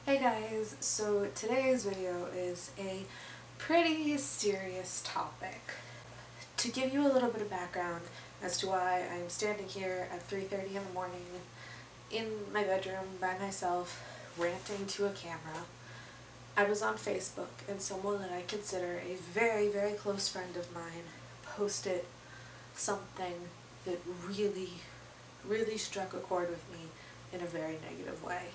Hey guys, so today's video is a pretty serious topic. To give you a little bit of background as to why I'm standing here at 3:30 in the morning in my bedroom by myself ranting to a camera, I was on Facebook and someone that I consider a very, very close friend of mine posted something that really struck a chord with me in a very negative way.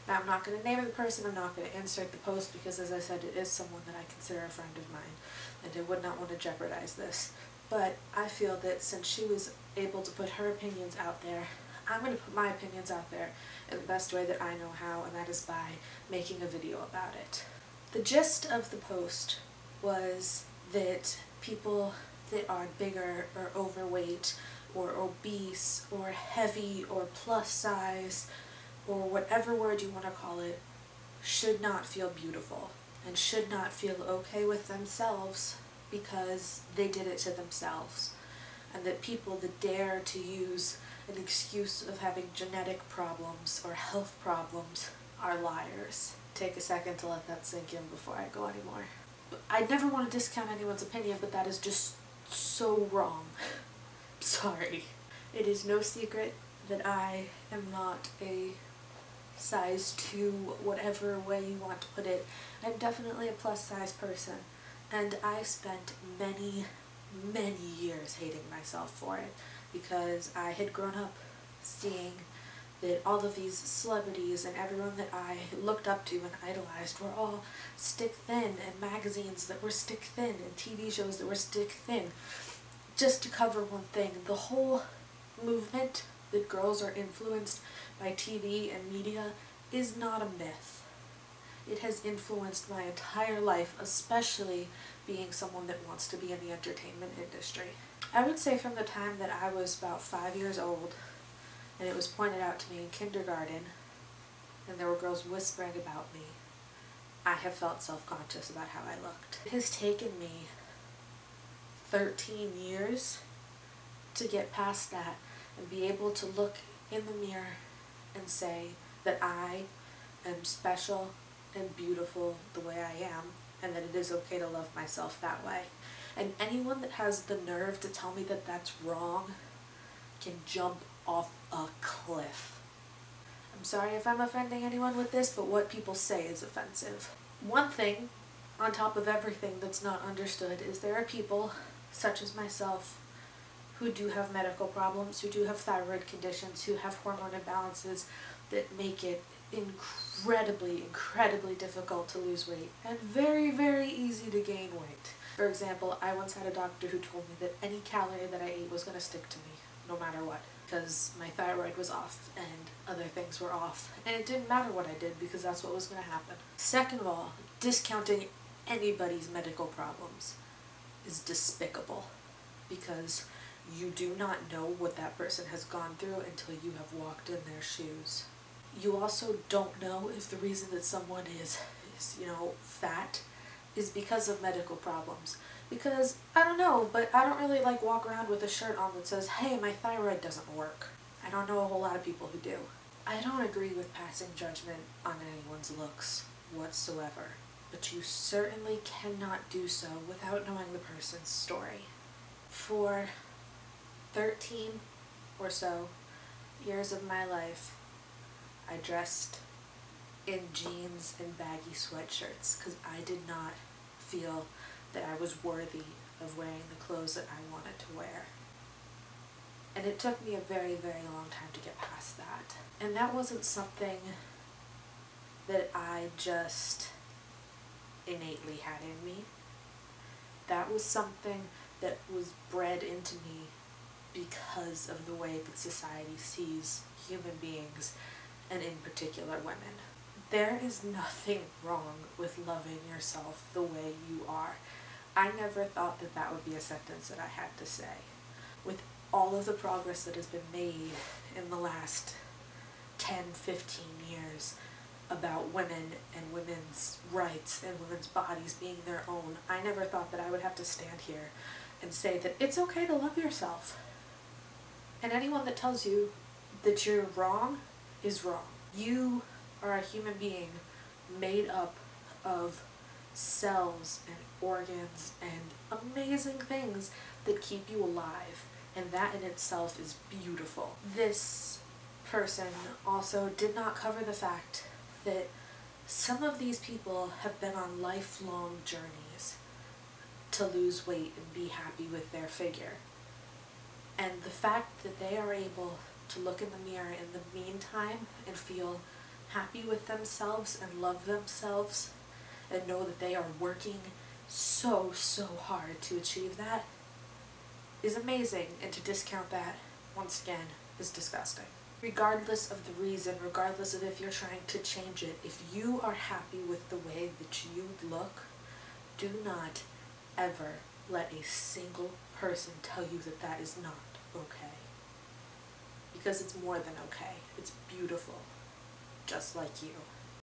Now, I'm not going to name the person, I'm not going to insert the post because, as I said, it is someone that I consider a friend of mine, and I would not want to jeopardize this. But I feel that since she was able to put her opinions out there, I'm going to put my opinions out there in the best way that I know how, and that is by making a video about it. The gist of the post was that people that are bigger or overweight or obese or heavy or plus size or whatever word you want to call it should not feel beautiful and should not feel okay with themselves because they did it to themselves, and that people that dare to use an excuse of having genetic problems or health problems are liars. Take a second to let that sink in before I go anymore. I never want to discount anyone's opinion, but that is just so wrong. Sorry. It is no secret that I am not a size 2, whatever way you want to put it. I'm definitely a plus size person, and I spent many years hating myself for it because I had grown up seeing that all of these celebrities and everyone that I looked up to and idolized were all stick thin, and magazines that were stick thin, and TV shows that were stick thin. Just to cover one thing, the whole movement that girls are influenced by TV and media is not a myth. It has influenced my entire life, especially being someone that wants to be in the entertainment industry. I would say from the time that I was about 5 years old, and it was pointed out to me in kindergarten, and there were girls whispering about me, I have felt self-conscious about how I looked. It has taken me 13 years to get past that and be able to look in the mirror and say that I am special and beautiful the way I am, and that it is okay to love myself that way. And anyone that has the nerve to tell me that that's wrong can jump off a cliff. I'm sorry if I'm offending anyone with this, but what people say is offensive. One thing, on top of everything that's not understood, is there are people, such as myself, who do have medical problems, who do have thyroid conditions, who have hormone imbalances that make it incredibly difficult to lose weight and very easy to gain weight. For example, I once had a doctor who told me that any calorie that I ate was going to stick to me, no matter what, because my thyroid was off and other things were off, and it didn't matter what I did because that's what was going to happen. Second of all, discounting anybody's medical problems is despicable, because you do not know what that person has gone through until you have walked in their shoes. You also don't know if the reason that someone is fat is because of medical problems. Because, I don't know, but I don't really walk around with a shirt on that says, hey, my thyroid doesn't work. I don't know a whole lot of people who do. I don't agree with passing judgment on anyone's looks whatsoever, but you certainly cannot do so without knowing the person's story. For 13 or so years of my life, I dressed in jeans and baggy sweatshirts because I did not feel that I was worthy of wearing the clothes that I wanted to wear. And it took me a very long time to get past that. And that wasn't something that I just innately had in me. That was something that was bred into me because of the way that society sees human beings, and in particular women. There is nothing wrong with loving yourself the way you are. I never thought that that would be a sentence that I had to say. With all of the progress that has been made in the last 10-15 years about women and women's rights and women's bodies being their own, I never thought that I would have to stand here and say that it's okay to love yourself. And anyone that tells you that you're wrong is wrong. You are a human being made up of cells and organs and amazing things that keep you alive, and that in itself is beautiful. This person also did not cover the fact that some of these people have been on lifelong journeys to lose weight and be happy with their figure. And the fact that they are able to look in the mirror in the meantime and feel happy with themselves and love themselves and know that they are working so hard to achieve that is amazing, and to discount that, once again, is disgusting. Regardless of the reason, regardless of if you're trying to change it, if you are happy with the way that you look, do not ever let a single person tell you that that is not okay. Because it's more than okay. It's beautiful, just like you.